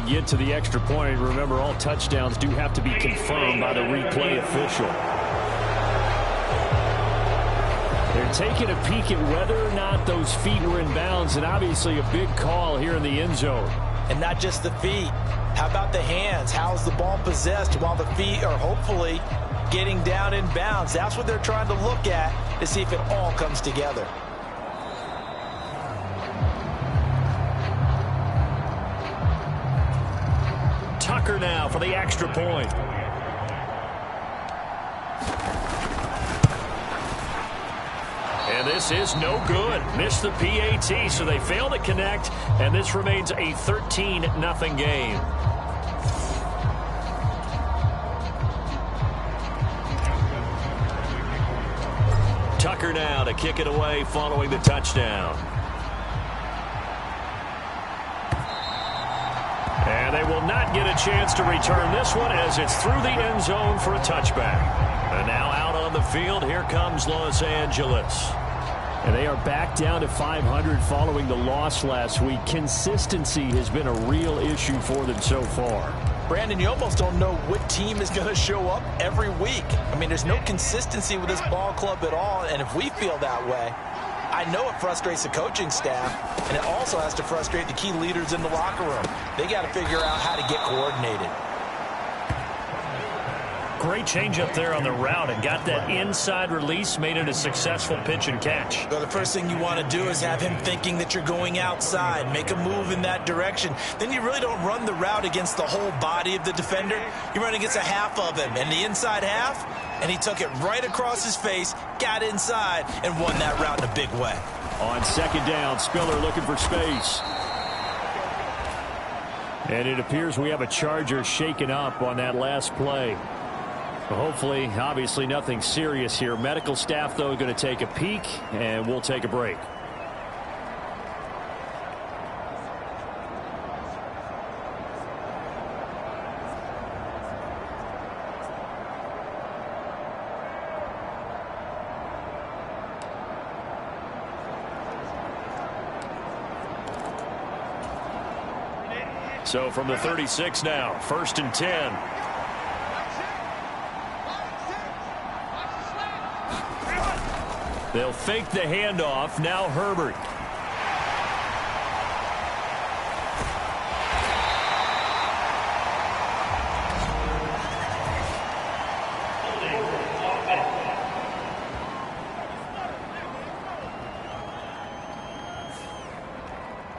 get to the extra point. Remember, all touchdowns do have to be confirmed by the replay official. They're taking a peek at whether or not those feet were in bounds, and obviously a big call here in the end zone. And not just the feet. How about the hands? How's the ball possessed while the feet are hopefully getting down in bounds? That's what they're trying to look at to see if it all comes together. Tucker now for the extra point. And this is no good. Missed the PAT, so they fail to connect, and this remains a 13-0 game. Tucker now to kick it away following the touchdown. And they will not get a chance to return this one as it's through the end zone for a touchback. And now out on the field, here comes Los Angeles. And they are back down to 500 following the loss last week. Consistency has been a real issue for them so far. Brandon, you almost don't know what team is going to show up every week. I mean, there's no consistency with this ball club at all, and if we feel that way, I know it frustrates the coaching staff, and it also has to frustrate the key leaders in the locker room. They got to figure out how to get coordinated. Great change up there on the route and got that inside release, made it a successful pitch and catch. Well, the first thing you want to do is have him thinking that you're going outside, make a move in that direction. Then you really don't run the route against the whole body of the defender. You run against a half of him, and the inside half, and he took it right across his face, got inside, and won that route in a big way. On second down, Spiller looking for space. And it appears we have a Charger shaken up on that last play. Hopefully, obviously, nothing serious here. Medical staff, though, going to take a peek, and we'll take a break. So from the 36 now, 1st and 10. They'll fake the handoff. Now Herbert.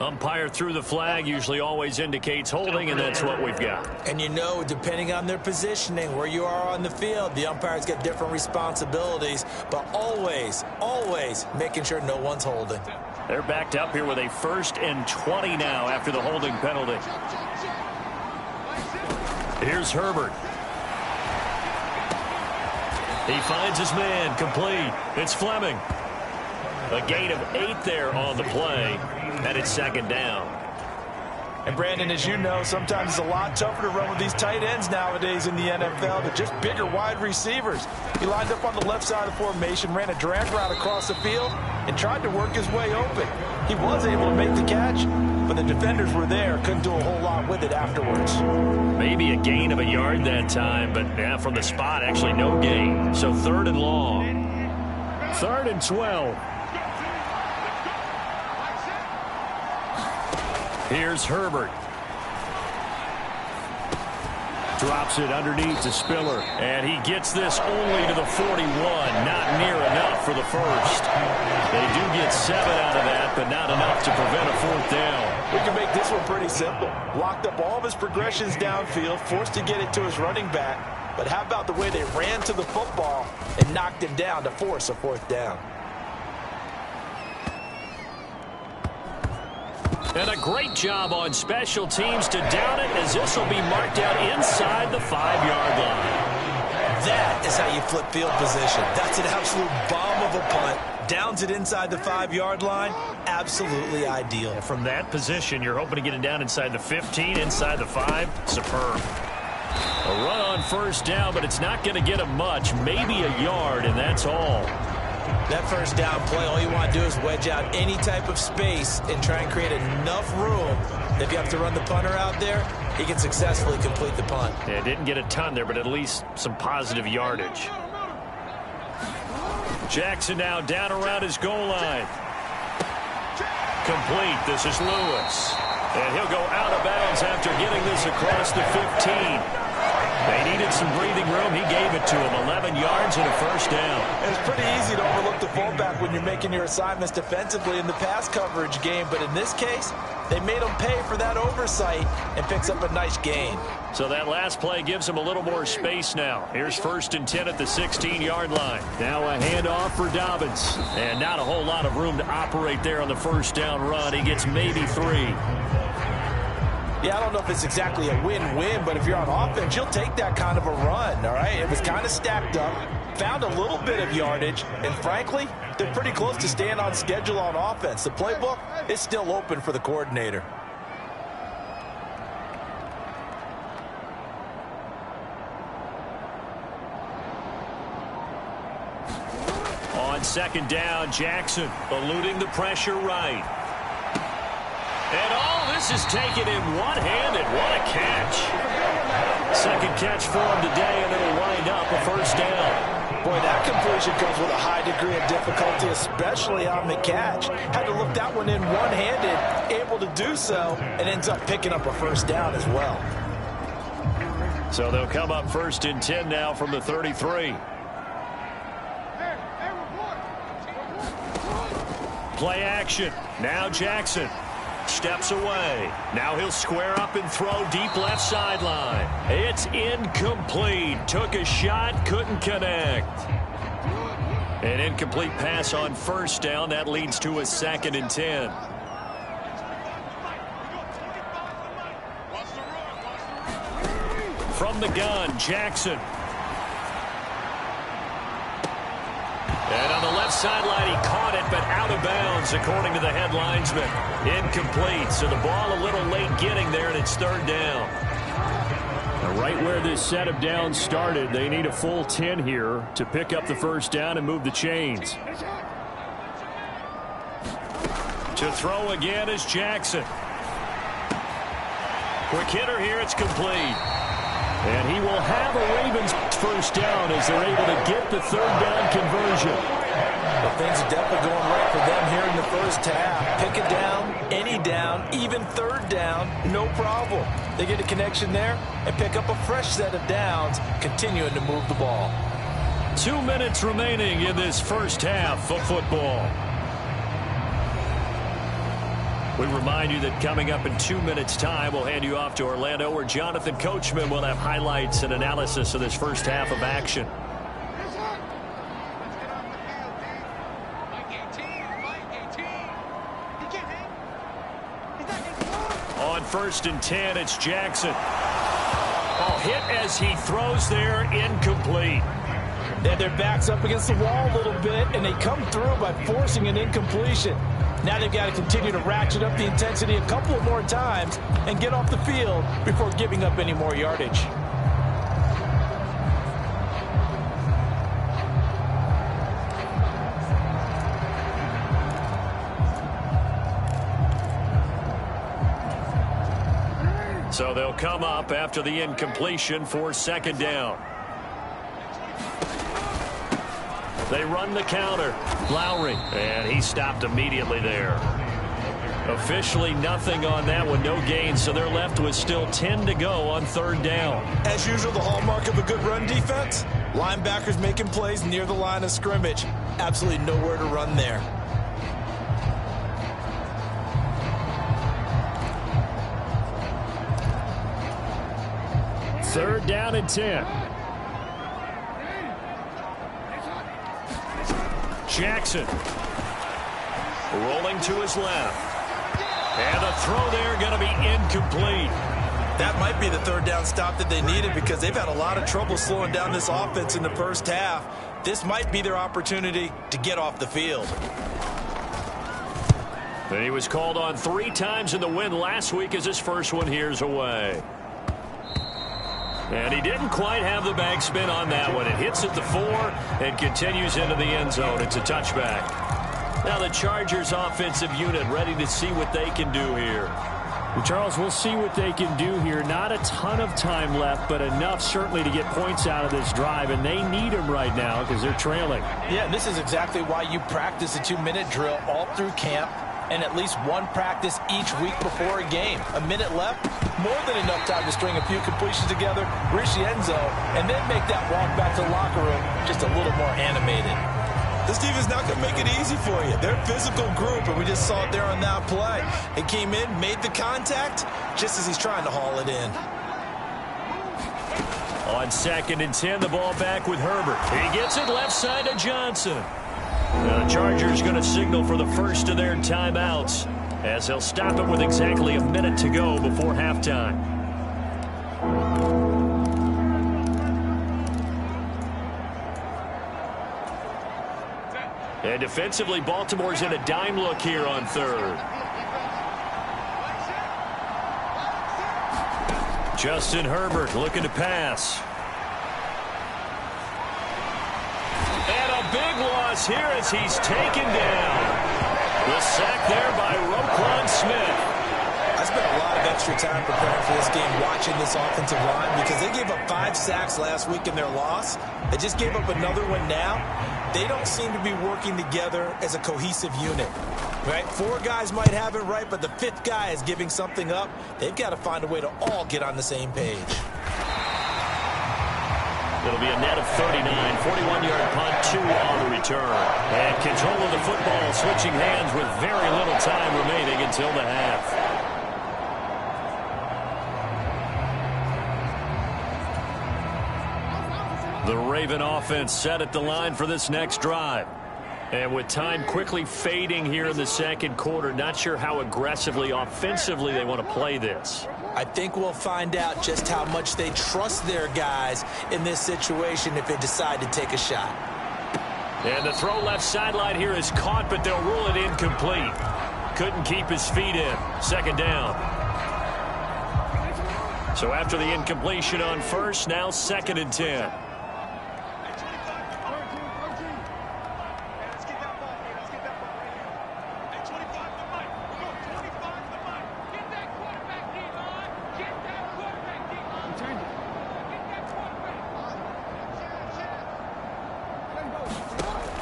Umpire threw the flag, usually always indicates holding, and that's what we've got. And you know, depending on their positioning, where you are on the field, the umpires get different responsibilities, but always, always making sure no one's holding. They're backed up here with a 1st and 20 now after the holding penalty. Here's Herbert. He finds his man, complete. It's Fleming. A gain of 8 there on the play, and it's 2nd down. And Brandon, as you know, sometimes it's a lot tougher to run with these tight ends nowadays in the NFL. They're just bigger wide receivers. He lined up on the left side of the formation, ran a drag route across the field, and tried to work his way open. He was able to make the catch, but the defenders were there, couldn't do a whole lot with it afterwards. Maybe a gain of a yard that time, but yeah, from the spot, actually no gain. So 3rd and long. 3rd and 12. Here's Herbert. Drops it underneath to Spiller. And he gets this only to the 41. Not near enough for the first. They do get 7 out of that, but not enough to prevent a 4th down. We can make this one pretty simple. Blocked up all of his progressions downfield, forced to get it to his running back. But how about the way they ran to the football and knocked him down to force a 4th down? And a great job on special teams to down it, as this will be marked out inside the 5-yard line. That is how you flip field position. That's an absolute bomb of a punt. Downs it inside the 5-yard line. Absolutely ideal. And from that position, you're hoping to get it down inside the 15, inside the 5. Superb. A run on 1st down, but it's not going to get him much. Maybe a yard, and that's all. That first down play, all you want to do is wedge out any type of space and try and create enough room. If you have to run the punter out there, he can successfully complete the punt. Yeah, didn't get a ton there, but at least some positive yardage. Jackson now down around his goal line. Complete. This is Lewis. And he'll go out of bounds after getting this across the 15. They needed some breathing room. He gave it to him. 11 yards and a first down. And it's pretty easy to overlook the fullback when you're making your assignments defensively in the pass coverage game. But in this case, they made him pay for that oversight and picks up a nice gain. So that last play gives him a little more space now. Here's 1st and 10 at the 16-yard line. Now a handoff for Dobbins. And not a whole lot of room to operate there on the first down run. He gets maybe 3. Yeah, I don't know if it's exactly a win-win, but if you're on offense, you'll take that kind of a run, all right? It was kind of stacked up, found a little bit of yardage, and frankly, they're pretty close to staying on schedule on offense. The playbook is still open for the coordinator. On 2nd down, Jackson eluding the pressure right. And all this is taken in one-handed. What a catch. 2nd catch for him today, and it'll wind up a first down. Boy, that completion comes with a high degree of difficulty, especially on the catch. Had to look that one in one-handed, able to do so, and ends up picking up a first down as well. So they'll come up 1st and 10 now from the 33. Play action. Now Jackson steps away. Now he'll square up and throw deep left sideline. It's incomplete. Took a shot, couldn't connect. An incomplete pass on first down. That leads to a 2nd and 10. From the gun, Jackson. And on the left sideline, he caught it, but out of bounds, according to the head linesman. Incomplete, so the ball a little late getting there, and it's 3rd down. Now, right where this set of downs started, they need a full 10 here to pick up the first down and move the chains. To throw again is Jackson. Quick hitter here, it's complete. And he will have a Ravens first down as they're able to get the 3rd down conversion. Well, things are definitely going right for them here in the first half. Pick it down, any down, even 3rd down, no problem. They get a connection there and pick up a fresh set of downs, continuing to move the ball. 2 minutes remaining in this first half of football. We remind you that coming up in 2 minutes' time, we'll hand you off to Orlando, where Jonathan Coachman will have highlights and analysis of this first half of action. On 1st and 10, it's Jackson. Oh, hit as he throws there, incomplete. They had their backs up against the wall a little bit, and they come through by forcing an incompletion. Now they've got to continue to ratchet up the intensity a couple of more times and get off the field before giving up any more yardage. So they'll come up after the incompletion for 2nd down. They run the counter. Lowry, and he stopped immediately there. Officially nothing on that one, no gain, so they're left with still 10 to go on 3rd down. As usual, the hallmark of a good run defense, linebackers making plays near the line of scrimmage. Absolutely nowhere to run there. Third down and 10. Jackson rolling to his left. And the throw there going to be incomplete. That might be the 3rd down stop that they needed, because they've had a lot of trouble slowing down this offense in the first half. This might be their opportunity to get off the field. And he was called on 3 times in the win last week, as his first one here's away. And he didn't quite have the backspin on that one. It hits at the 4 and continues into the end zone. It's a touchback. Now the Chargers offensive unit ready to see what they can do here. Well, Charles, we'll see what they can do here. Not a ton of time left, but enough certainly to get points out of this drive, and they need them right now because they're trailing. Yeah, and this is exactly why you practice a 2-minute drill all through camp and at least one practice each week before a game. A minute left, more than enough time to string a few completions together, reach the end zone, and then make that walk back to the locker room just a little more animated. This defense not going to make it easy for you. They're a physical group, and we just saw it there on that play. It came in, made the contact, just as he's trying to haul it in. On 2nd and 10, the ball back with Herbert. He gets it left side to Johnson. The Chargers going to signal for the first of their timeouts as they'll stop it with exactly a minute to go before halftime. And defensively, Baltimore's in a dime look here on 3rd. Justin Herbert looking to pass. And a big loss here as he's taken down. The sack there by Roquan Smith. I spent a lot of extra time preparing for this game watching this offensive line because they gave up 5 sacks last week in their loss. They just gave up another one now. They don't seem to be working together as a cohesive unit. Right? 4 guys might have it right, but the 5th guy is giving something up. They've got to find a way to all get on the same page. It'll be a net of 39, 41-yard punt, 2 on the return. And control of the football switching hands with very little time remaining until the half. The Raven offense set at the line for this next drive. And with time quickly fading here in the second quarter, not sure how aggressively, offensively they want to play this. I think we'll find out just how much they trust their guys in this situation if they decide to take a shot. And the throw left sideline here is caught, but they'll rule it incomplete. Couldn't keep his feet in. 2nd down. So after the incompletion on 1st, now 2nd and 10.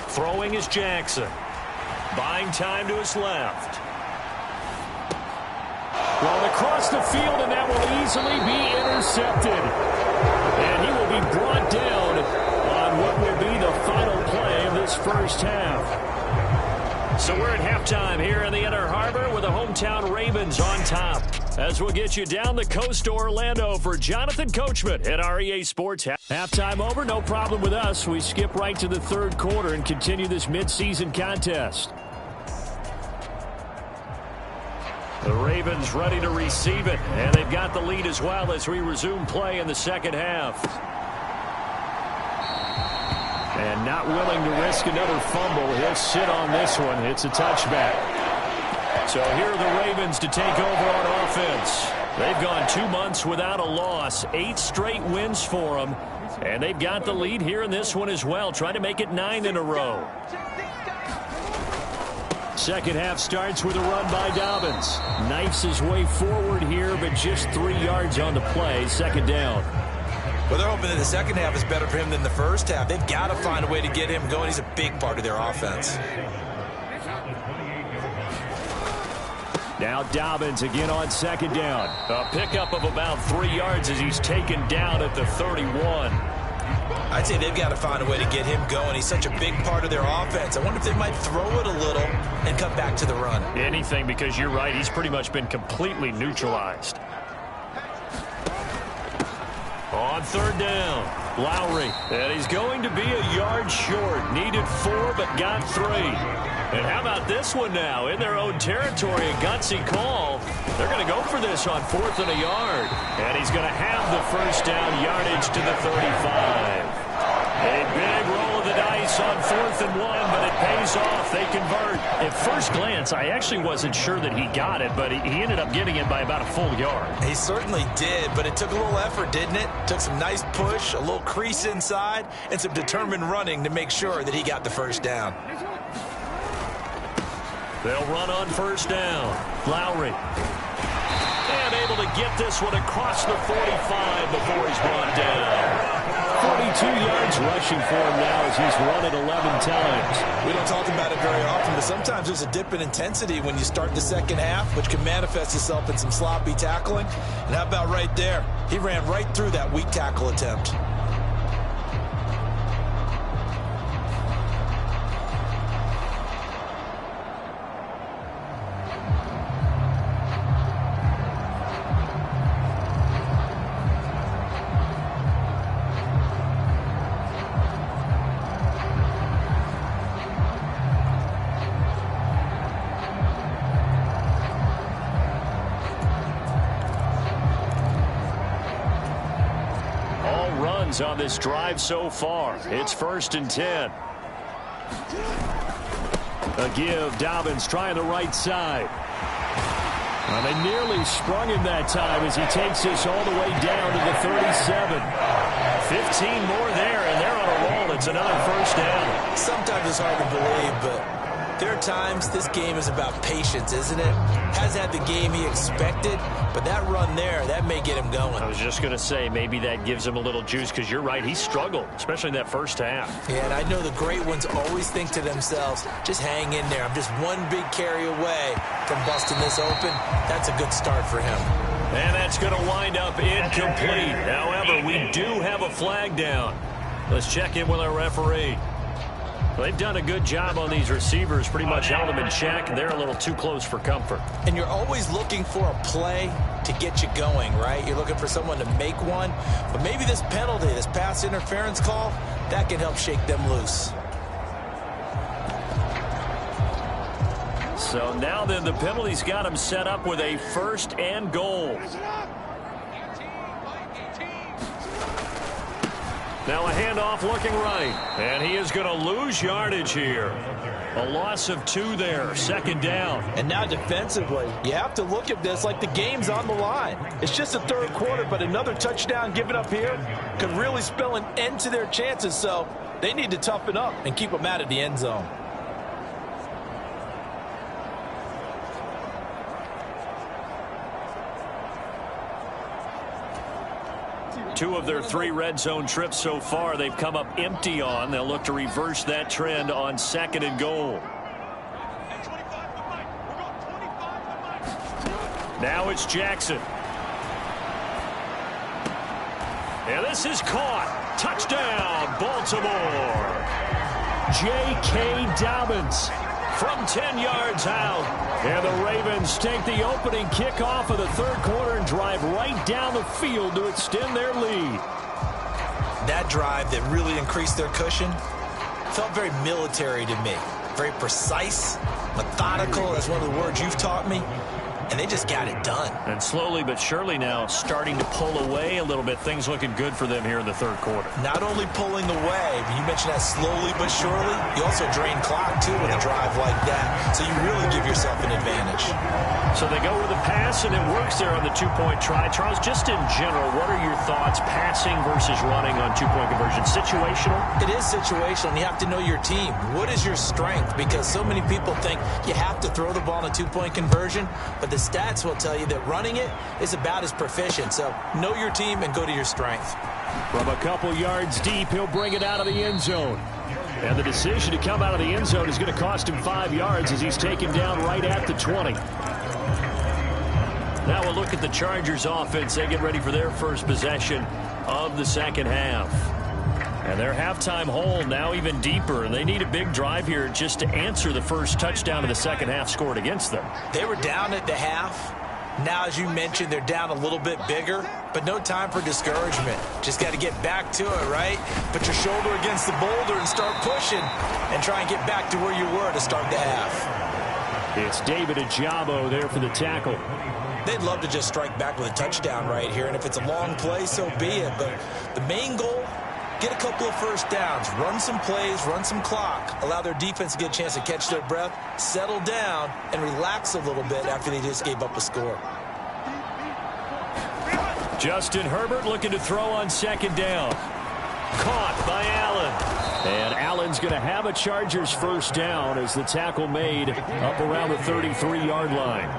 Throwing is Jackson. Buying time to his left. Well, across the field, and that will easily be intercepted. And he will be brought down on what will be the final play of this first half. So we're at halftime here in the Inner Harbor with the hometown Ravens on top. As we'll get you down the coast to Orlando for Jonathan Coachman at our EA Sports. Halftime over, no problem with us. We skip right to the 3rd quarter and continue this midseason contest. The Ravens ready to receive it, and they've got the lead as well as we resume play in the second half. And not willing to risk another fumble. He'll sit on this one. It's a touchback. So here are the Ravens to take over on offense. They've gone 2 months without a loss, 8 straight wins for them. And they've got the lead here in this one as well, trying to make it 9 in a row. Second half starts with a run by Dobbins. Knifes his way forward here, but just 3 yards on the play. 2nd down. Well, they're hoping that the second half is better for him than the first half. They've got to find a way to get him going. He's a big part of their offense. Now Dobbins again on 2nd down. A pickup of about 3 yards as he's taken down at the 31. I'd say they've got to find a way to get him going. He's such a big part of their offense. I wonder if they might throw it a little and come back to the run. Anything, because you're right. He's pretty much been completely neutralized. On 3rd down, Lowry. And he's going to be a yard short. Needed 4, but got 3. And how about this one now? In their own territory, a gutsy call. They're going to go for this on 4th and a yard. And he's going to have the first down, yardage to the 35. A big roll of the dice this on 4th and 1, but it pays off. They convert. At first glance, I actually wasn't sure that he got it, but he ended up getting it by about a full yard. He certainly did, but it took a little effort, didn't it? Took some nice push, a little crease inside, and some determined running to make sure that he got the first down. They'll run on first down. Lowry. And able to get this one across the 45 before he's brought down. 42 yards rushing for him now as he's run it 11 times. We don't talk about it very often, but sometimes there's a dip in intensity when you start the second half, which can manifest itself in some sloppy tackling. And how about right there? He ran right through that weak tackle attempt. On this drive so far. It's 1st and 10. A give. Dobbins trying the right side. Well, they nearly sprung him that time as he takes this all the way down to the 37. 15 more there, and they're on a roll. It's another first down. Sometimes it's hard to believe, but there are times this game is about patience, isn't it? Hasn't had the game he expected, but that run there, that may get him going. I was just going to say, maybe that gives him a little juice, because you're right, he struggled, especially in that first half. Yeah, and I know the great ones always think to themselves, just hang in there. I'm just one big carry away from busting this open. That's a good start for him. And that's going to wind up incomplete. However, we do have a flag down. Let's check in with our referee. Well, they've done a good job on these receivers, pretty much held them in check. They're a little too close for comfort. And you're always looking for a play to get you going, right? You're looking for someone to make one. But maybe this penalty, this pass interference call, that can help shake them loose. So now then, the penalty's got him set up with a 1st and goal. Now a handoff looking right. And he is going to lose yardage here. A loss of 2 there. 2nd down. And now defensively, you have to look at this like the game's on the line. It's just the 3rd quarter, but another touchdown given up here could really spell an end to their chances. So they need to toughen up and keep them out of the end zone. Two of their 3 red zone trips so far, they've come up empty on. They'll look to reverse that trend on 2nd and goal. Now it's Jackson. And this is caught. Touchdown, Baltimore. J.K. Dobbins from 10 yards out. And the Ravens take the opening kickoff of the 3rd quarter and drive right down the field to extend their lead. That drive that really increased their cushion felt very military to me. Very precise, methodical, that's one of the words you've taught me. And they just got it done. And slowly but surely now starting to pull away a little bit. Things looking good for them here in the 3rd quarter. Not only pulling away, but you mentioned that slowly but surely. You also drain clock, too, with a drive like that. So you really give yourself an advantage. So they go with the pass, and it works there on the 2-point try. Charles, just in general, what are your thoughts passing versus running on 2-point conversion? Situational? It is situational, and you have to know your team. What is your strength? Because so many people think you have to throw the ball in a 2-point conversion, but the stats will tell you that running it is about as proficient. So know your team and go to your strength. From a couple yards deep, he'll bring it out of the end zone. And the decision to come out of the end zone is going to cost him 5 yards as he's taken down right at the 20. Now we'll look at the Chargers offense. They get ready for their first possession of the 2nd half. And their halftime hole now even deeper. They need a big drive here just to answer the first touchdown of the 2nd half scored against them. They were down at the half. Now, as you mentioned, they're down a little bit bigger, but no time for discouragement. Just got to get back to it, right? Put your shoulder against the boulder and start pushing and try and get back to where you were to start the half. It's David Ajabo there for the tackle. They'd love to just strike back with a touchdown right here, and if it's a long play, so be it. But the main goal get a couple of first downs, run some plays, run some clock, allow their defense to get a chance to catch their breath, settle down, and relax a little bit after they just gave up a score. Justin Herbert looking to throw on second down. Caught by Allen. And Allen's going to have a Chargers first down as the tackle made up around the 33-yard line.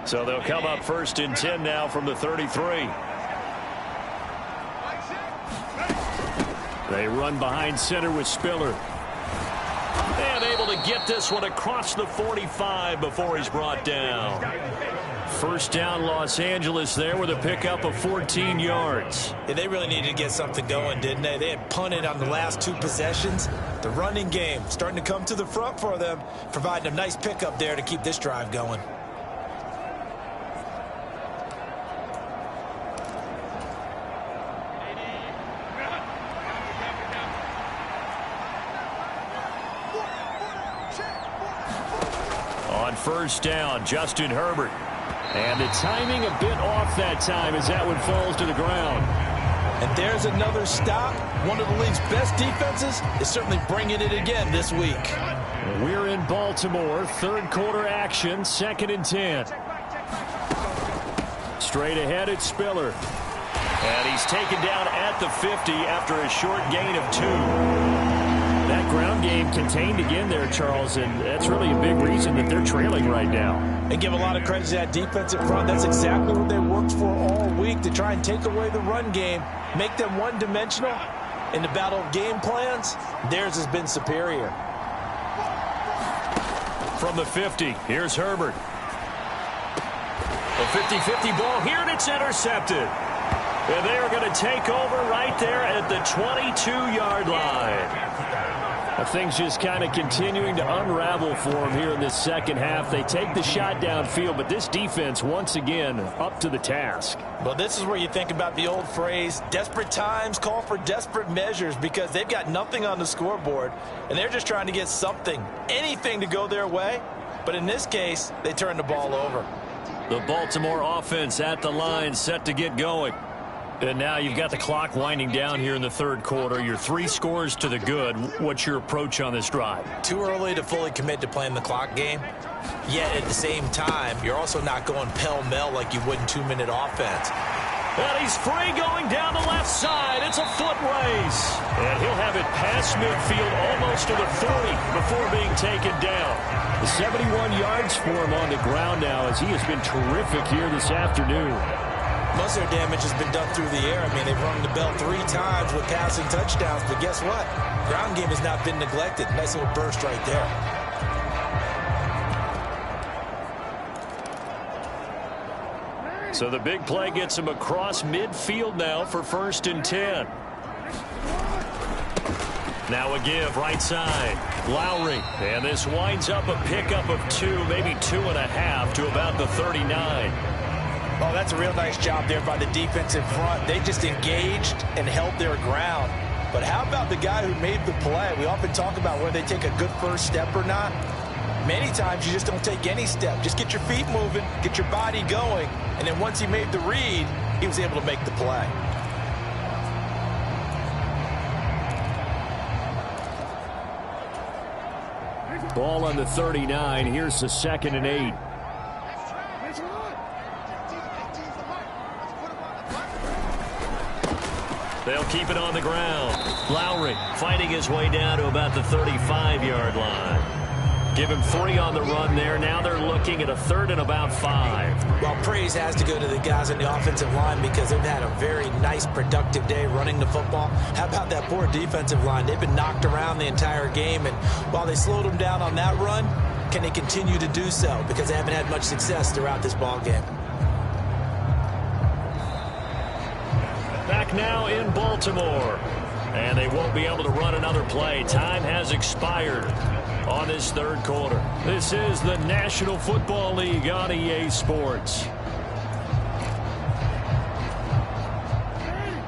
So they'll come up first and 10 now from the 33. They run behind center with Spiller. And able to get this one across the 45 before he's brought down. First down, Los Angeles there with a pickup of 14 yards. Yeah, they really needed to get something going, didn't they? They had punted on the last two possessions. The running game starting to come to the front for them, providing a nice pickup there to keep this drive going. First down, Justin Herbert. And the timing a bit off that time as that one falls to the ground. And there's another stop. One of the league's best defenses is certainly bringing it again this week. We're in Baltimore. Third quarter action, 2nd and 10. Straight ahead, it's Spiller. And he's taken down at the 50 after a short gain of 2. That ground game contained again there, Charles, and that's really a big reason that they're trailing right now. And give a lot of credit to that defensive front. That's exactly what they worked for all week, to try and take away the run game, make them one-dimensional. In the battle of game plans, theirs has been superior. From the 50, here's Herbert. A 50-50 ball here, and it's intercepted. And they are going to take over right there at the 22-yard line. Things just kind of continuing to unravel for them here in this second half. They take the shot downfield, but this defense, once again, up to the task. Well, this is where you think about the old phrase, desperate times call for desperate measures, because they've got nothing on the scoreboard, and they're just trying to get something, anything to go their way. But in this case, they turn the ball over. The Baltimore offense at the line, set to get going. And now you've got the clock winding down here in the third quarter. You're 3 scores to the good. What's your approach on this drive? Too early to fully commit to playing the clock game. Yet at the same time, you're also not going pell-mell like you would in 2-minute offense. And he's free going down the left side. It's a foot race. And he'll have it past midfield almost to the 40 before being taken down. The 71 yards for him on the ground now, as he has been terrific here this afternoon. Most of their damage has been done through the air. I mean, they've rung the bell 3 times with passing touchdowns, but guess what? Ground game has not been neglected. Nice little burst right there. So the big play gets him across midfield now for 1st and 10. Now a give right side. Lowry. And this winds up a pickup of 2, maybe 2.5 to about the 39. Oh, that's a real nice job there by the defensive front. They just engaged and held their ground. But how about the guy who made the play? We often talk about whether they take a good first step or not. Many times you just don't take any step. Just get your feet moving, get your body going, and then once he made the read, he was able to make the play. Ball on the 39. Here's the 2nd and 8. They'll keep it on the ground. Lowry fighting his way down to about the 35-yard line. Give him 3 on the run there. Now they're looking at a 3rd and about 5. Well, praise has to go to the guys on the offensive line because they've had a very nice, productive day running the football. How about that poor defensive line? They've been knocked around the entire game, and while they slowed them down on that run, can they continue to do so? Because they haven't had much success throughout this ball game. Back now in Baltimore. And they won't be able to run another play. Time has expired on this third quarter. This is the National Football League on EA Sports.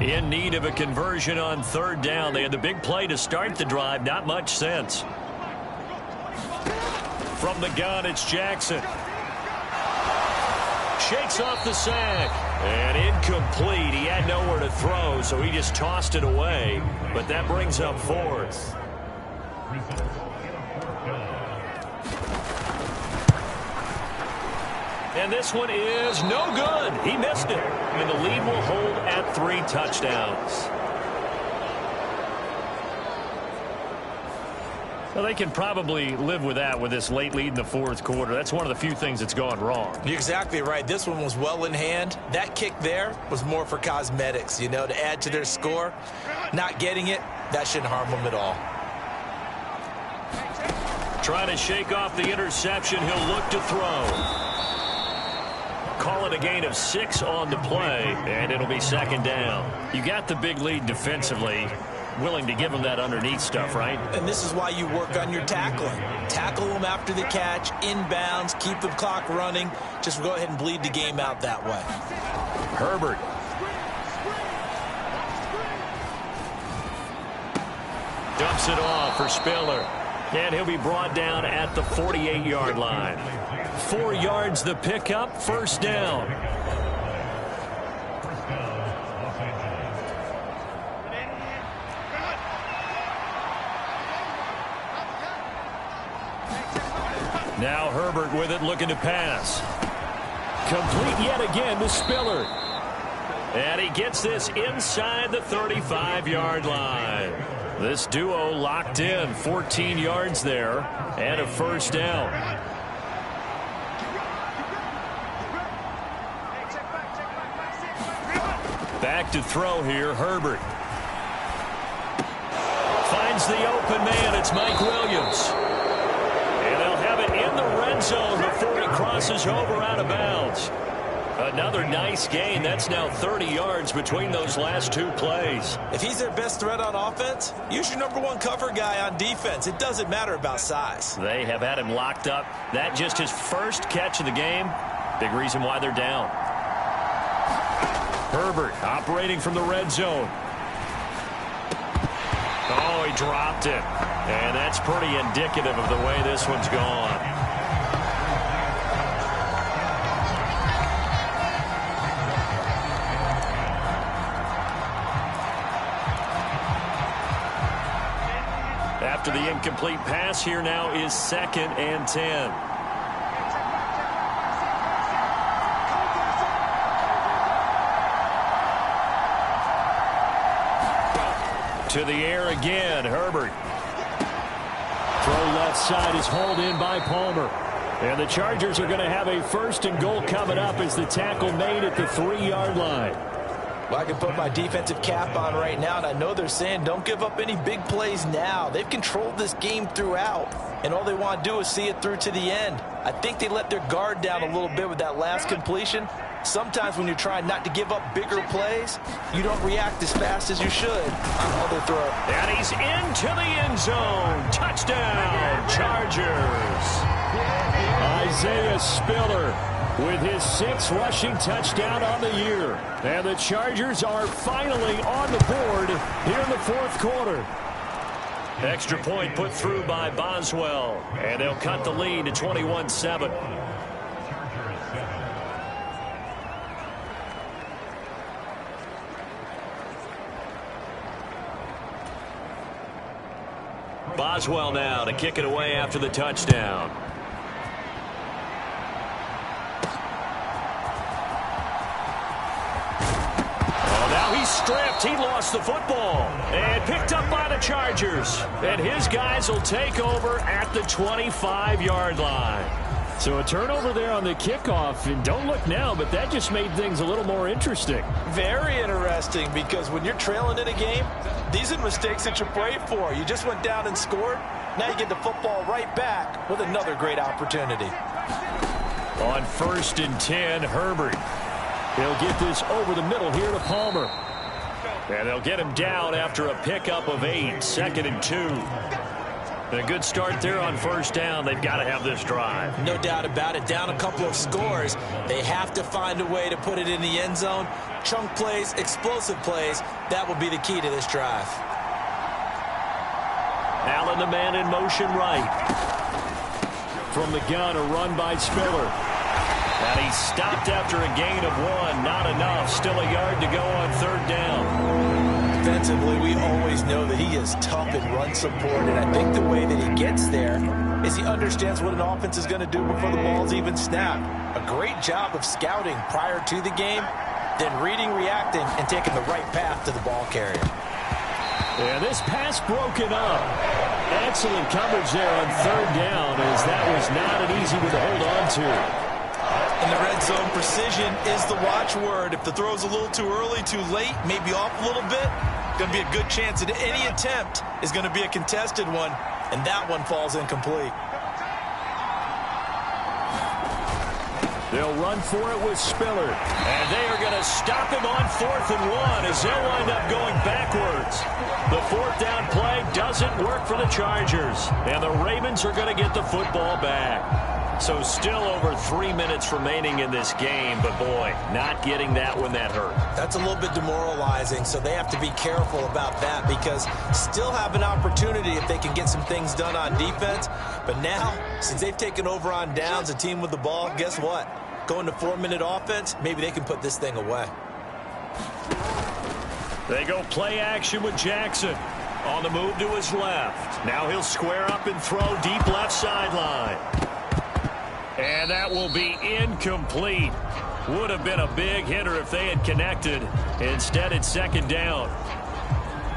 In need of a conversion on third down. They had the big play to start the drive. Not much sense. From the gun, it's Jackson. Shakes off the sack. And incomplete. He had nowhere to throw, so he just tossed it away. But that brings up fourth. And this one is no good. He missed it. And the lead will hold at 3 touchdowns. Well, they can probably live with that with this late lead in the fourth quarter. That's one of the few things that's gone wrong. You're exactly right. This one was well in hand. That kick there was more for cosmetics, you know, to add to their score. Not getting it, that shouldn't harm them at all. Trying to shake off the interception. He'll look to throw. Call it a gain of 6 on the play, and it'll be second down. You got the big lead defensively. Willing to give them that underneath stuff, right? And this is why you work on your tackling. Tackle them after the catch, inbounds, keep the clock running. Just go ahead and bleed the game out that way. Herbert. Dumps it off for Spiller. And he'll be brought down at the 48-yard line. 4 yards the pickup, first down. Now Herbert with it, looking to pass. Complete yet again to Spiller. And he gets this inside the 35-yard line. This duo locked in, 14 yards there, and a first down. Back to throw here, Herbert. Finds the open man, it's Mike Williams. And they'll have it in the red zone before he crosses over out of bounds. Another nice gain. That's now 30 yards between those last 2 plays. If he's their best threat on offense, use your #1 cover guy on defense. It doesn't matter about size. They have had him locked up. That just his first catch of the game. Big reason why they're down. Herbert operating from the red zone. Oh, he dropped it. And that's pretty indicative of the way this one's gone. After the incomplete pass, here now is 2nd and 10. To the air again, Herbert. Throw left side is hauled in by Palmer. And the Chargers are going to have a 1st and goal coming up as the tackle made at the 3-yard line. Well, I can put my defensive cap on right now, and I know they're saying don't give up any big plays now. They've controlled this game throughout, and all they want to do is see it through to the end. I think they let their guard down a little bit with that last completion. Sometimes when you're trying not to give up bigger plays, you don't react as fast as you should on other throws. And he's into the end zone. Touchdown, Chargers. Isaiah Spiller with his 6th rushing touchdown on the year. And the Chargers are finally on the board here in the 4th quarter. Extra point put through by Boswell. And they'll cut the lead to 21-7. Boswell now to kick it away after the touchdown. He's stripped. He lost the football. And picked up by the Chargers. And his guys will take over at the 25-yard line. So a turnover there on the kickoff. And don't look now, but that just made things a little more interesting. Very interesting, because when you're trailing in a game, these are mistakes that you pray for. You just went down and scored. Now you get the football right back with another great opportunity. On 1st and 10, Herbert. They'll get this over the middle here to Palmer. And they'll get him down after a pickup of 8. 2nd and 2. A good start there on first down. They've got to have this drive. No doubt about it. Down a couple of scores. They have to find a way to put it in the end zone. Chunk plays, explosive plays. That will be the key to this drive. Allen, the man in motion right. From the gun, a run by Spiller. And he stopped after a gain of 1. Not enough. Still a yard to go on third down. Defensively, we always know that he is tough in run support, and I think the way that he gets there is he understands what an offense is going to do before the ball's even snapped. A great job of scouting prior to the game, then reading, reacting, and taking the right path to the ball carrier. And this pass broken up. Excellent coverage there on third down, as that was not an easy one to hold on to. In the red zone, precision is the watchword. If the throw's a little too early, too late, maybe off a little bit, going to be a good chance that any attempt is going to be a contested one, and that one falls incomplete. They'll run for it with Spiller. And they are going to stop him on 4th and 1 as they'll wind up going backwards. The fourth down play doesn't work for the Chargers. And the Ravens are going to get the football back. So still over 3 minutes remaining in this game. But, boy, not getting that one that hurt. That's a little bit demoralizing, so they have to be careful about that because still have an opportunity if they can get some things done on defense. But now, since they've taken over on downs, a team with the ball, guess what? Going to 4-minute offense, maybe they can put this thing away. They go play action with Jackson. On the move to his left. Now he'll square up and throw deep left sideline. And that will be incomplete. Would have been a big hitter if they had connected. Instead, it's second down.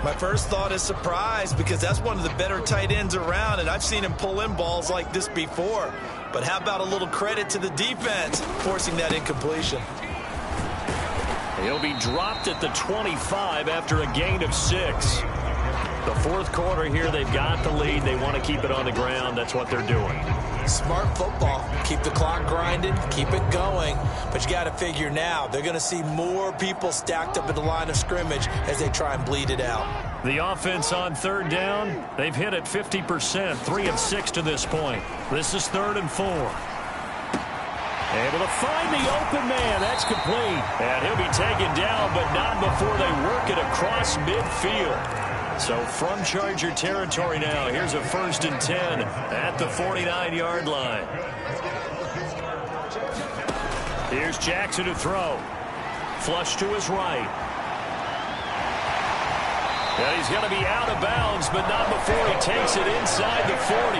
My first thought is surprise because that's one of the better tight ends around, and I've seen him pull in balls like this before. But how about a little credit to the defense forcing that incompletion? He'll be dropped at the 25 after a gain of 6. The fourth quarter here, they've got the lead. They want to keep it on the ground. That's what they're doing. Smart football. Keep the clock grinding. Keep it going. But you got to figure now, they're going to see more people stacked up at the line of scrimmage as they try and bleed it out. The offense on third down, they've hit it 50%, 3 of 6 to this point. This is 3rd and 4. Able to find the open man. That's complete. And he'll be taken down, but not before they work it across midfield. So from Charger territory now, here's a 1st and 10 at the 49-yard line. Here's Jackson to throw. Flush to his right. And he's going to be out of bounds, but not before he takes it inside the 40.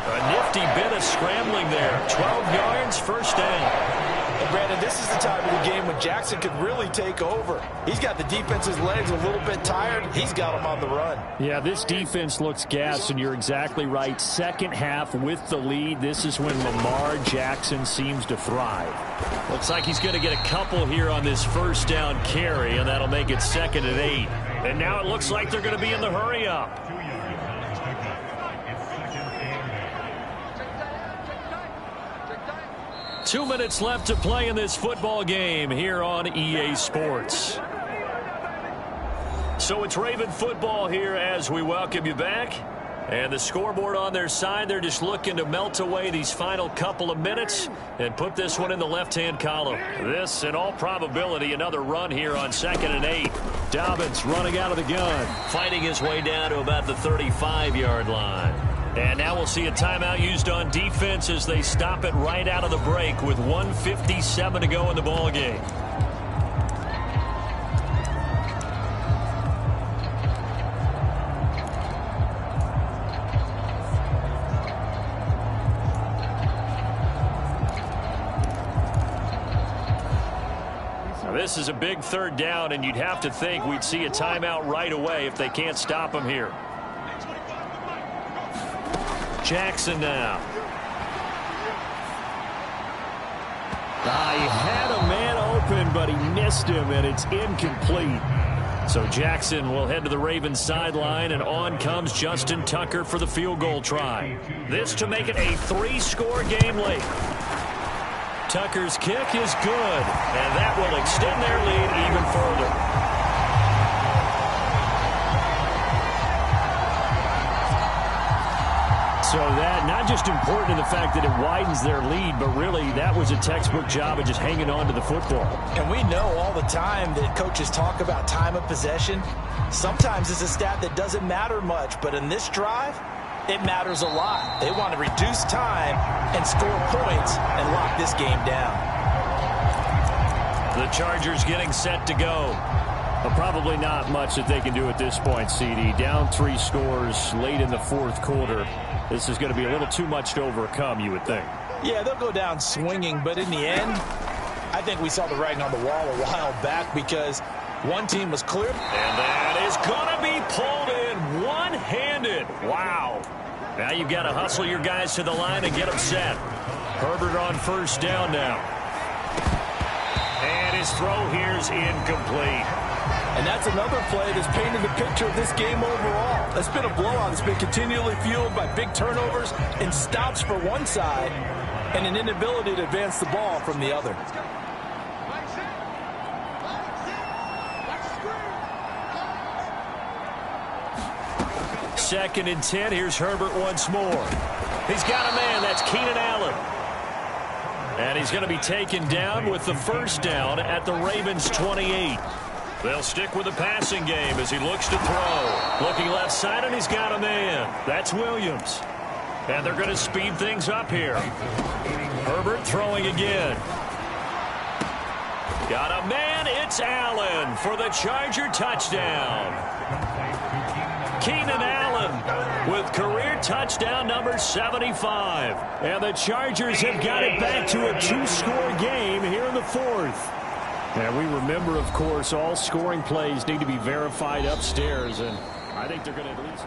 A nifty bit of scrambling there. 12 yards, first down. And Brandon, this is the time of the game when Jackson could really take over. He's got the defense's legs a little bit tired. He's got them on the run. Yeah, this defense looks gassed, and you're exactly right. Second half with the lead, this is when Lamar Jackson seems to thrive. Looks like he's going to get a couple here on this first down carry, and that'll make it 2nd and 8. And now it looks like they're going to be in the hurry-up. Two minutes left to play in this football game here on EA Sports. So it's Raven football here as we welcome you back. And the scoreboard on their side, they're just looking to melt away these final couple of minutes and put this one in the left-hand column. This, in all probability, another run here on 2nd and 8. Dobbins running out of the gun. Fighting his way down to about the 35-yard line. And now we'll see a timeout used on defense as they stop it right out of the break with 1:57 to go in the ball game. Now this is a big 3rd down, and you'd have to think we'd see a timeout right away if they can't stop him here. Jackson now. He had a man open, but he missed him, and it's incomplete. So Jackson will head to the Ravens sideline, and on comes Justin Tucker for the field goal try. This to make it a 3-score game late. Tucker's kick is good, and that will extend their lead even further. So that not just important in the fact that it widens their lead, but really that was a textbook job of just hanging on to the football. And we know all the time that coaches talk about time of possession. Sometimes it's a stat that doesn't matter much, but in this drive, it matters a lot. They want to reduce time and score points and lock this game down. The Chargers getting set to go. Well, probably not much that they can do at this point, CD. Down 3 scores late in the fourth quarter. This is going to be a little too much to overcome, you would think. Yeah, they'll go down swinging, but in the end, I think we saw the writing on the wall a while back because one team was clear. And that is going to be pulled in one-handed. Wow. Now you've got to hustle your guys to the line and get them set. Herbert on first down now. And his throw here is incomplete. And that's another play that's painted the picture of this game overall. It's been a blowout. It's been continually fueled by big turnovers and stops for one side and an inability to advance the ball from the other. Second and 10. Here's Herbert once more. He's got a man. That's Keenan Allen. And he's going to be taken down with the first down at the Ravens' 28. They'll stick with the passing game as he looks to throw. Looking left side, and he's got a man. That's Williams. And they're going to speed things up here. Herbert throwing again. Got a man. It's Allen for the Charger touchdown. Keenan Allen with career touchdown number 75. And the Chargers have got it back to a 2-score game here in the fourth. And we remember, of course, all scoring plays need to be verified upstairs, and I think they're going to at least.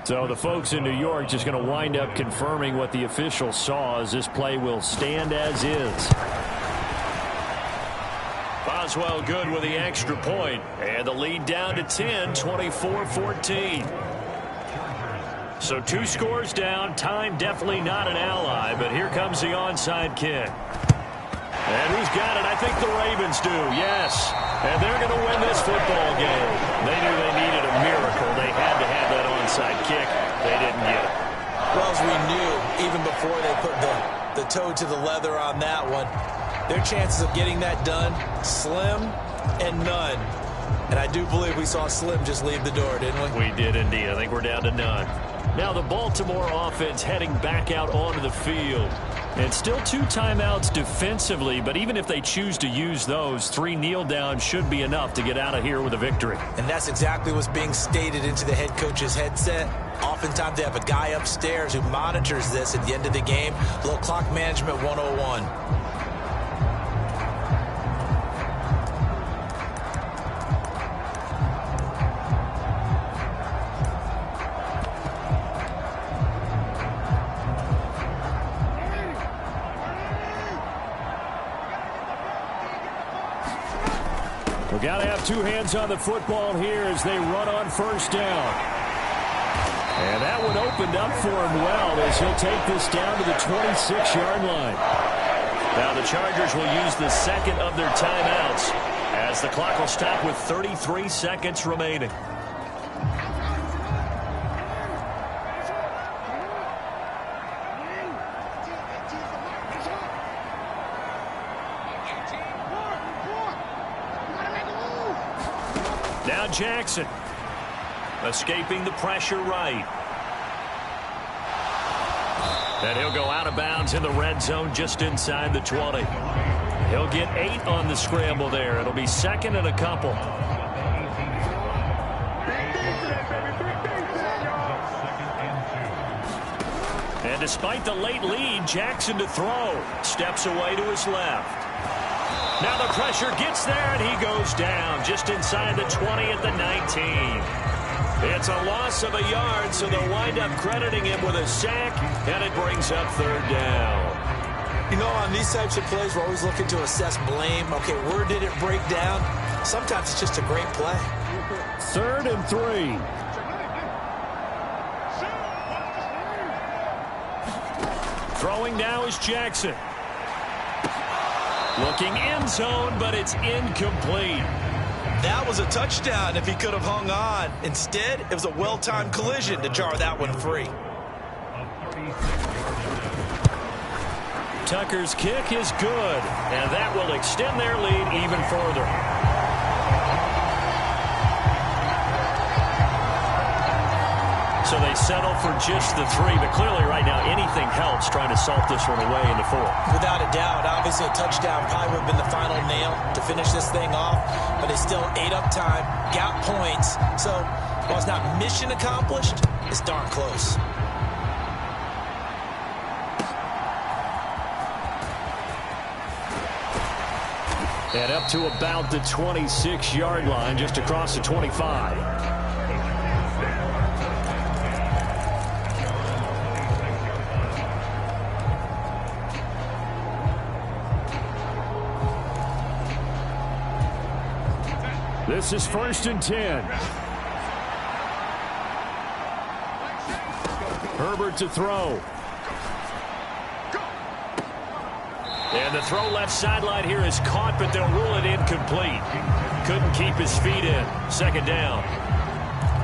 So the folks in New York just going to wind up confirming what the officials saw as this play will stand as is. Boswell good with the extra point, and the lead down to 10, 24-14. So 2 scores down. Time definitely not an ally, but here comes the onside kick. And who's got it? I think the Ravens do, yes. And they're going to win this football game. They knew they needed a miracle. They had to have that onside kick. They didn't get it. Well, as we knew, even before they put the toe to the leather on that one, their chances of getting that done, slim and none. And I do believe we saw Slim just leave the door, didn't we? We did indeed. I think we're down to none. Now the Baltimore offense heading back out onto the field. And still 2 timeouts defensively, but even if they choose to use those, 3 kneel downs should be enough to get out of here with a victory. And that's exactly what's being stated into the head coach's headset. Oftentimes they have a guy upstairs who monitors this at the end of the game. A little clock management 101. We've got to have 2 hands on the football here as they run on first down. And that one opened up for him well as he'll take this down to the 26-yard line. Now the Chargers will use the second of their timeouts as the clock will stop with 33 seconds remaining. Now Jackson escaping the pressure right. And he'll go out of bounds in the red zone just inside the 20. He'll get 8 on the scramble there. It'll be second and a couple. And despite the late lead, Jackson to throw. Steps away to his left. Now the pressure gets there, and he goes down just inside the 20 at the 19. It's a loss of a yard, so they'll wind up crediting him with a sack, and it brings up third down. You know, on these types of plays, we're always looking to assess blame. Okay, where did it break down? Sometimes it's just a great play. 3rd and 3. Throwing now is Jackson. Looking end zone, but it's incomplete. That was a touchdown if he could have hung on. Instead, it was a well-timed collision to jar that one free. Tucker's kick is good, and that will extend their lead even further. So they settle for just the 3, but clearly right now anything helps trying to salt this one away in the 4. Without a doubt, obviously a touchdown probably would have been the final nail to finish this thing off, but they still ate up time, got points. So while it's not mission accomplished, it's darn close. And up to about the 26-yard line, just across the 25. This is 1st and 10. Herbert to throw. And the throw left sideline here is caught, but they'll rule it incomplete. Couldn't keep his feet in. 2nd down.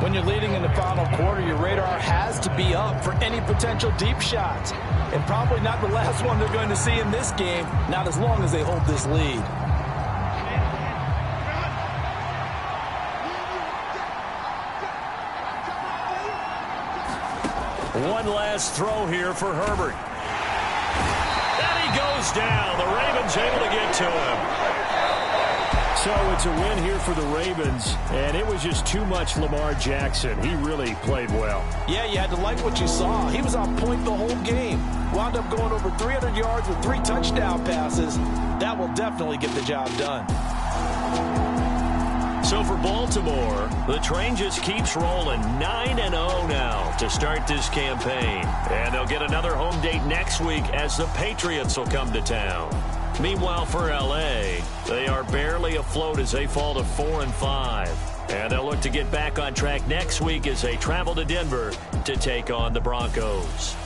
When you're leading in the final quarter, your radar has to be up for any potential deep shots. And probably not the last one they're going to see in this game, not as long as they hold this lead. One last throw here for Herbert. And he goes down. The Ravens able to get to him. So it's a win here for the Ravens, and it was just too much Lamar Jackson. He really played well. Yeah, you had to like what you saw. He was on point the whole game. Wound up going over 300 yards with 3 touchdown passes. That will definitely get the job done. So for Baltimore, the train just keeps rolling. 9-0 now to start this campaign. And they'll get another home date next week as the Patriots will come to town. Meanwhile, for L.A., they are barely afloat as they fall to 4-5. And they'll look to get back on track next week as they travel to Denver to take on the Broncos.